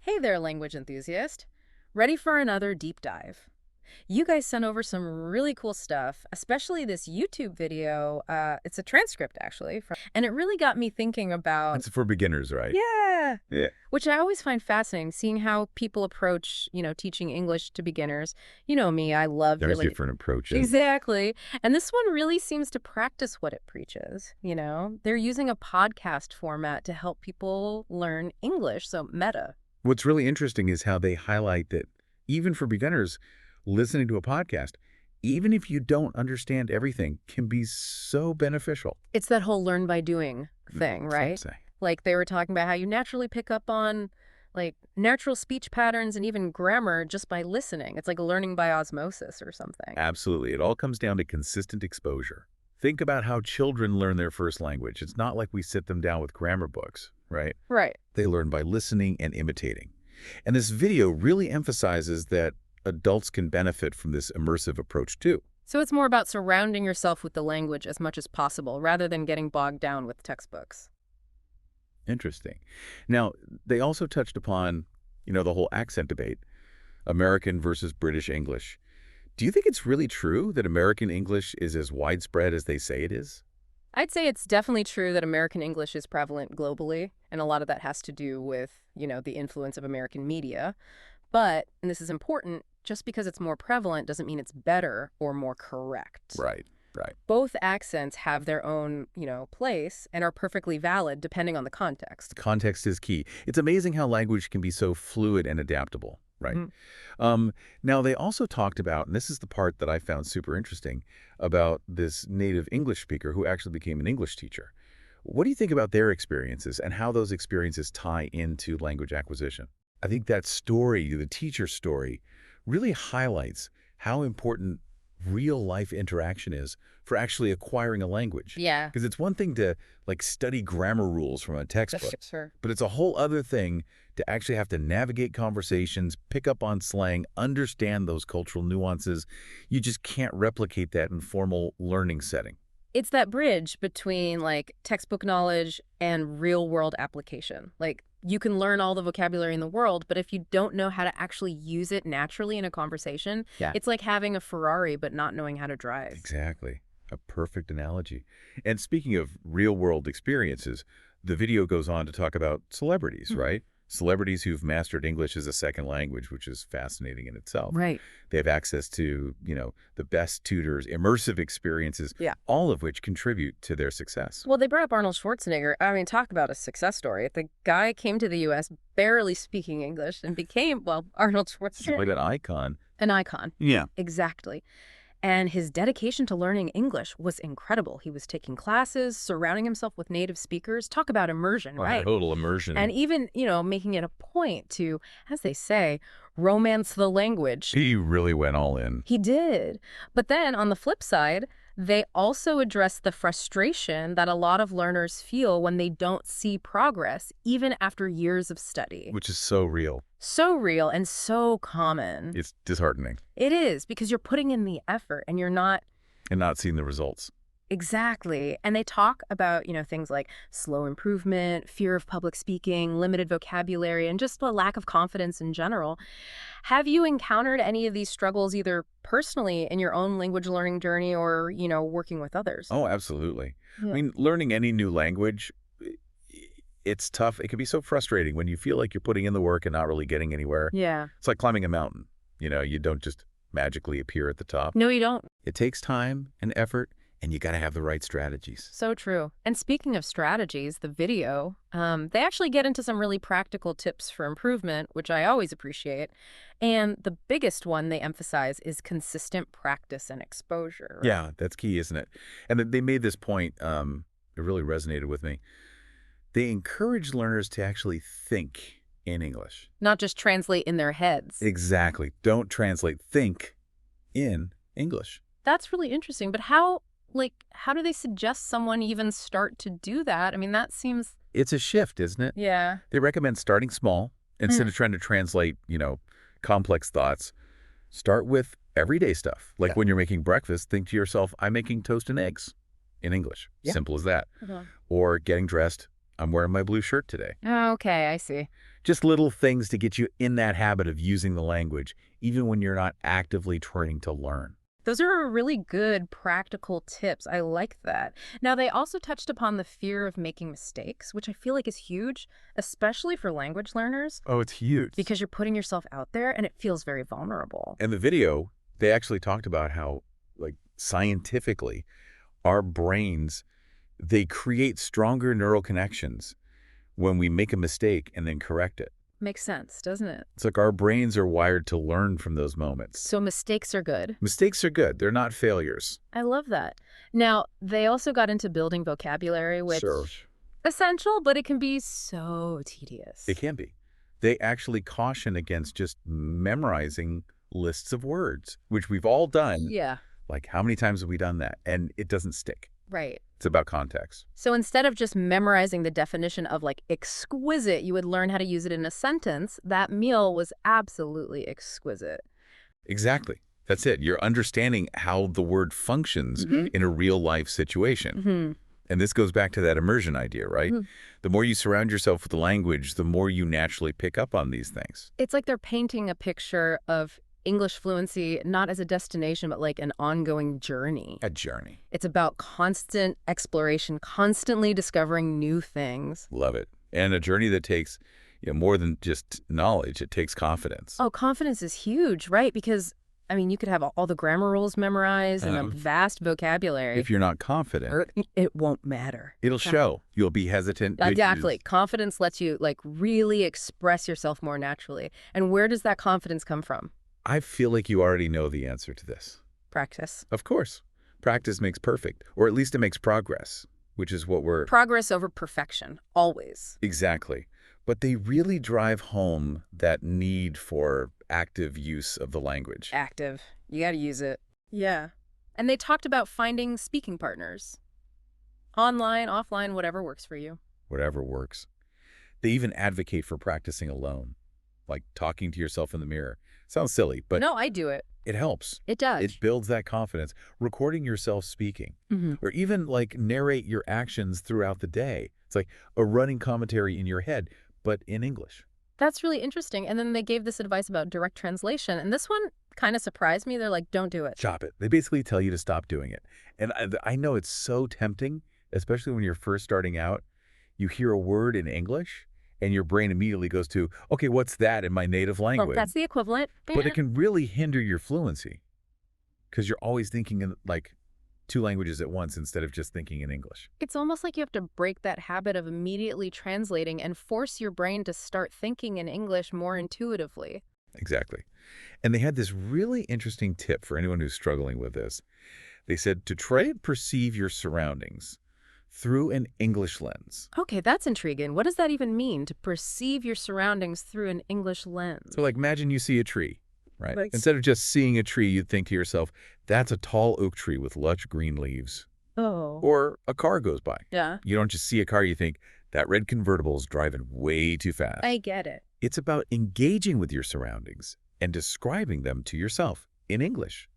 Hey there, language enthusiast. Ready for another deep dive? You guys sent over some really cool stuff, especially this YouTube video. It's a transcript, actually, and it really got me thinking about, It's for beginners, right? yeah, Yeah. which I always find fascinating, seeing how people approach, teaching English to beginners. You know me, I love There's really. different approaches. Exactly. And this one really seems to practice what it preaches. They're using a podcast format to help people learn English, so meta. What's really interesting is how they highlight that even for beginners, listening to a podcast, even if you don't understand everything, can be so beneficial. It's that whole learn by doing thing, Some right? say. Like they were talking about how you naturally pick up on like natural speech patterns and even grammar just by listening. It's like learning by osmosis or something. Absolutely. It all comes down to consistent exposure. Think about how children learn their first language. It's not like we sit them down with grammar books, right? Right. They learn by listening and imitating. And this video really emphasizes that adults can benefit from this immersive approach too. So it's more about surrounding yourself with the language as much as possible rather than getting bogged down with textbooks. Interesting. Now, they also touched upon, the whole accent debate, American versus British English. Do you think it's really true that American English is as widespread as they say it is? I'd say it's definitely true that American English is prevalent globally, and a lot of that has to do with, the influence of American media. But, and this is important, just because it's more prevalent doesn't mean it's better or more correct. Right, right. Both accents have their own, place and are perfectly valid depending on the context. Context is key. It's amazing how language can be so fluid and adaptable, right? Mhm. Now, they also talked about, and this is the part that I found super interesting, about this native English speaker who actually became an English teacher. What do you think about their experiences and how those experiences tie into language acquisition? I think that story, the teacher story, really highlights how important real-life interaction is for actually acquiring a language. Yeah. Because it's one thing to, study grammar rules from a textbook, Sure. but it's a whole other thing to actually have to navigate conversations, pick up on slang, understand those cultural nuances. You just can't replicate that in formal learning setting. It's that bridge between like textbook knowledge and real world application. Like you can learn all the vocabulary in the world, but if you don't know how to actually use it naturally in a conversation, Yeah. it's like having a Ferrari but not knowing how to drive. Exactly. A perfect analogy. And speaking of real-world experiences, the video goes on to talk about celebrities, right? Celebrities who've mastered English as a second language, which is fascinating in itself. Right. They have access to, the best tutors, immersive experiences, Yeah. all of which contribute to their success. Well, they brought up Arnold Schwarzenegger. I mean, talk about a success story. The guy came to the U.S. barely speaking English and became, well, Arnold Schwarzenegger. Like an icon. An icon. Yeah. Exactly. And his dedication to learning English was incredible. He was taking classes, surrounding himself with native speakers. Talk about immersion, right? Total immersion. And even, making it a point to, as they say, romance the language. He really went all in. He did. But then on the flip side, they also address the frustration that a lot of learners feel when they don't see progress, even after years of study. Which is so real. So real and so common. It's disheartening. It is, because you're putting in the effort and you're not. And not seeing the results. Exactly. And they talk about, things like slow improvement, fear of public speaking, limited vocabulary, and just the lack of confidence in general. Have you encountered any of these struggles either personally in your own language learning journey or, working with others? Oh, absolutely. Yeah. I mean, learning any new language, it's tough. It can be so frustrating when you feel like you're putting in the work and not really getting anywhere. Yeah. It's like climbing a mountain. You don't just magically appear at the top. No, you don't. It takes time and effort, and you got to have the right strategies. So true. And speaking of strategies, the video, they actually get into some really practical tips for improvement, which I always appreciate. And the biggest one they emphasize is consistent practice and exposure. Right? Yeah, that's key, isn't it? And they made this point, it really resonated with me. They encourage learners to actually think in English. Not just translate in their heads. Exactly. Don't translate. Think in English. That's really interesting. But how do they suggest someone even start to do that? I mean, that seems... It's a shift, isn't it? Yeah. They recommend starting small. Instead of trying to translate, complex thoughts, start with everyday stuff. Like when you're making breakfast, think to yourself, I'm making toast and eggs in English. Yeah. Simple as that. Uh-huh. Or getting dressed, I'm wearing my blue shirt today. Okay, I see. Just little things to get you in that habit of using the language, even when you're not actively trying to learn. Those are really good practical tips. I like that. Now, they also touched upon the fear of making mistakes, which I feel like is huge, especially for language learners, Oh, it's huge. because you're putting yourself out there and it feels very vulnerable. In the video, they actually talked about how, like, scientifically, our brains, they create stronger neural connections when we make a mistake and then correct it. Makes sense, doesn't it? It's like our brains are wired to learn from those moments. So mistakes are good. Mistakes are good. They're not failures. I love that. Now, they also got into building vocabulary, which Sure. essential, but it can be so tedious. It can be. They actually caution against just memorizing lists of words, which we've all done. Yeah, Like, how many times have we done that? And it doesn't stick. right. It's about context. So instead of just memorizing the definition of like exquisite, you would learn how to use it in a sentence. That meal was absolutely exquisite. Exactly. That's it. You're understanding how the word functions Mhm. in a real-life situation. Hmm. And this goes back to that immersion idea, right? Mhm. The more you surround yourself with the language, the more you naturally pick up on these things. It's like they're painting a picture of English fluency, not as a destination, but like an ongoing journey. A journey. It's about constant exploration, constantly discovering new things. Love it. And a journey that takes more than just knowledge. It takes confidence. Oh, confidence is huge, right? Because, I mean, you could have all the grammar rules memorized and a vast vocabulary. If you're not confident, It won't matter. it'll show. You'll be hesitant. to Exactly. use- Confidence lets you like really express yourself more naturally. And where does that confidence come from? I feel like you already know the answer to this. Practice. Of course. Practice makes perfect, or at least it makes progress, which is what we're... Progress over perfection, always. Exactly. But they really drive home that need for active use of the language. Active. You got to use it. Yeah. And they talked about finding speaking partners. Online, offline, whatever works for you. Whatever works. They even advocate for practicing alone, like talking to yourself in the mirror. Sounds silly, but No, I do it. it helps. It does. It builds that confidence. Recording yourself speaking, Mhm. or even like narrate your actions throughout the day. It's like a running commentary in your head, but in English. That's really interesting. And then they gave this advice about direct translation. And this one kind of surprised me. They're like, don't do it. Stop it. They basically tell you to stop doing it. And I know it's so tempting, especially when you're first starting out. You hear a word in English, and your brain immediately goes to, okay, what's that in my native Well, language? that's the equivalent. But it can really hinder your fluency because you're always thinking in like two languages at once instead of just thinking in English. It's almost like you have to break that habit of immediately translating and force your brain to start thinking in English more intuitively. Exactly. And they had this really interesting tip for anyone who's struggling with this. They said to try to perceive your surroundings through an English lens. Okay, that's intriguing. What does that even mean, to perceive your surroundings through an English lens? So like imagine you see a tree, right? Like- Instead of just seeing a tree, you'd think to yourself, that's a tall oak tree with lush green leaves. Oh. Or a car goes by. Yeah, You don't just see a car, you think, that red convertible is driving way too fast. I get it. It's about engaging with your surroundings and describing them to yourself in English,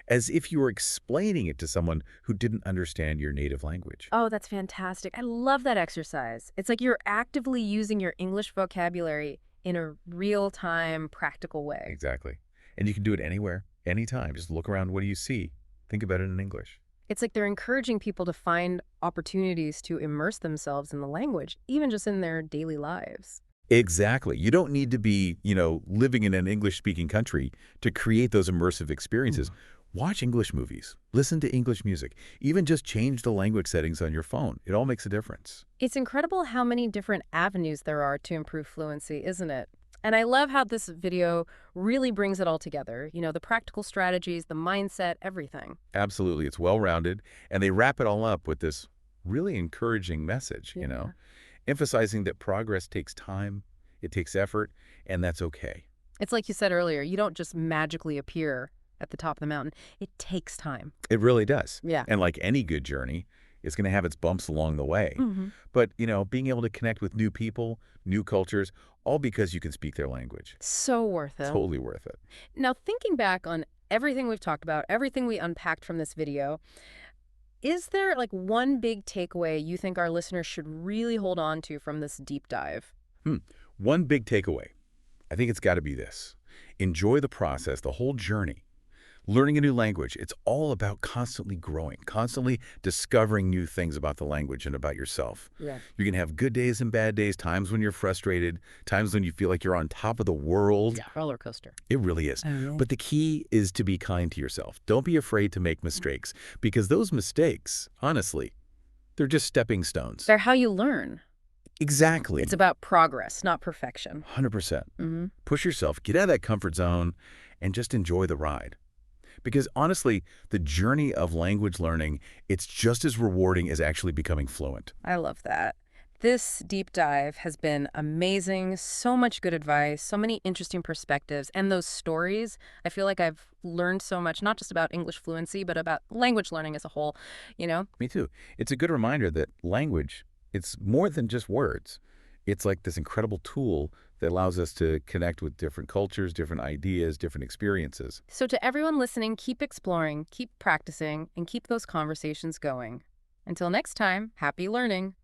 as if you were explaining it to someone who didn't understand your native language. Oh, that's fantastic. I love that exercise. It's like you're actively using your English vocabulary in a real-time, practical way. Exactly. And you can do it anywhere, anytime. Just look around. What do you see? Think about it in English. It's like they're encouraging people to find opportunities to immerse themselves in the language, even just in their daily lives. Exactly. You don't need to be, living in an English-speaking country to create those immersive experiences. Watch English movies. Listen to English music. Even just change the language settings on your phone. It all makes a difference. It's incredible how many different avenues there are to improve fluency, isn't it? And I love how this video really brings it all together. You know, the practical strategies, the mindset, everything. Absolutely. It's well-rounded. And they wrap it all up with this really encouraging message, Yeah. emphasizing that progress takes time, it takes effort, and that's okay. It's like you said earlier, you don't just magically appear at the top of the mountain. It takes time. It really does. Yeah. And like any good journey, it's going to have its bumps along the way. Mhm. But, being able to connect with new people, new cultures, all because you can speak their language. So worth it. Totally worth it. Now, thinking back on everything we've talked about, everything we unpacked from this video, Is there like one big takeaway you think our listeners should really hold on to from this deep dive? Hmm. One big takeaway. I think it's got to be this. Enjoy the process, the whole journey. Learning a new language, it's all about constantly growing, constantly discovering new things about the language and about yourself. Yeah. You can have good days and bad days, times when you're frustrated, times when you feel like you're on top of the world. Yeah, roller coaster. It really is. Oh, yeah. But the key is to be kind to yourself. Don't be afraid to make mistakes, because those mistakes, honestly, they're just stepping stones. They're how you learn. It's Exactly. about progress, not perfection. 100%. Hmm. Push yourself, get out of that comfort zone, and just enjoy the ride. Because honestly, the journey of language learning, it's just as rewarding as actually becoming fluent. I love that. This deep dive has been amazing. So much good advice, so many interesting perspectives, and those stories. I feel like I've learned so much, not just about English fluency, but about language learning as a whole, you know? Me too. It's a good reminder that language, it's more than just words. It's like this incredible tool that allows us to connect with different cultures, different ideas, different experiences. So, to everyone listening, keep exploring, keep practicing, and keep those conversations going. Until next time, happy learning.